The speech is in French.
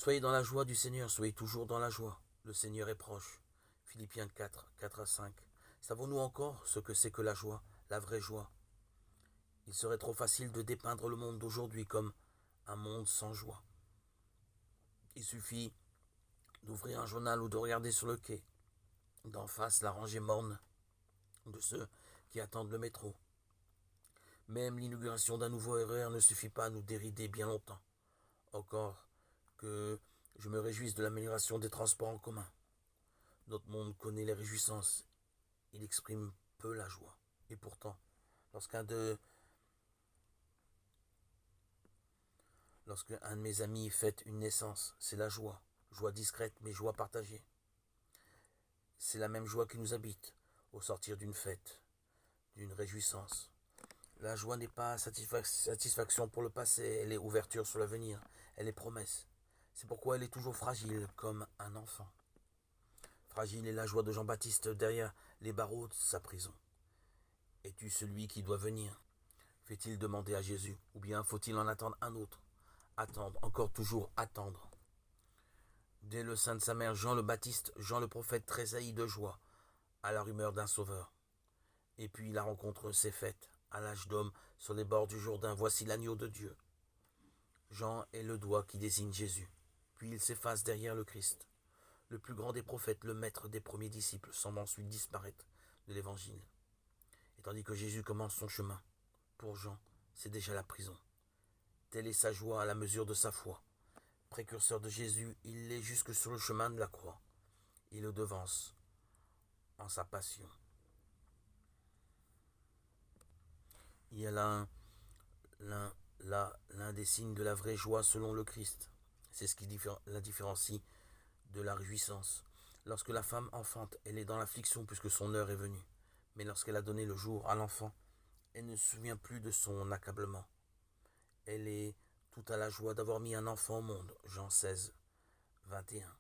Soyez dans la joie du Seigneur, soyez toujours dans la joie. Le Seigneur est proche. Philippiens 4, 4 à 5. Savons-nous encore ce que c'est que la joie, la vraie joie? Il serait trop facile de dépeindre le monde d'aujourd'hui comme un monde sans joie. Il suffit d'ouvrir un journal ou de regarder sur le quai, d'en face la rangée morne de ceux qui attendent le métro. Même l'inauguration d'un nouveau RER ne suffit pas à nous dérider bien longtemps. Encore que je me réjouisse de l'amélioration des transports en commun. Notre monde connaît les réjouissances. Il exprime peu la joie. Et pourtant, lorsqu'un de mes amis fête une naissance, c'est la joie. Joie discrète, mais joie partagée. C'est la même joie qui nous habite au sortir d'une fête, d'une réjouissance. La joie n'est pas satisfaction pour le passé, elle est ouverture sur l'avenir, elle est promesse. C'est pourquoi elle est toujours fragile comme un enfant. Fragile est la joie de Jean-Baptiste derrière les barreaux de sa prison. Es-tu celui qui doit venir? Fait-il demander à Jésus, ou bien faut-il en attendre un autre? Attendre, encore toujours attendre. Dès le sein de sa mère, Jean le Baptiste, Jean le prophète tressaillit de joie à la rumeur d'un sauveur. Et puis la rencontre s'est faite, à l'âge d'homme, sur les bords du Jourdain. Voici l'agneau de Dieu. Jean est le doigt qui désigne Jésus. Puis il s'efface derrière le Christ. Le plus grand des prophètes, le maître des premiers disciples, semble ensuite disparaître de l'évangile. Et tandis que Jésus commence son chemin, pour Jean, c'est déjà la prison. Telle est sa joie à la mesure de sa foi. Précurseur de Jésus, il l'est jusque sur le chemin de la croix. Il le devance en sa passion. Il y a l'un des signes de la vraie joie selon le Christ. C'est ce qui la différencie de la réjouissance. Lorsque la femme enfante, elle est dans l'affliction puisque son heure est venue. Mais lorsqu'elle a donné le jour à l'enfant, elle ne se souvient plus de son accablement. Elle est tout à la joie d'avoir mis un enfant au monde. Jean 16, 21.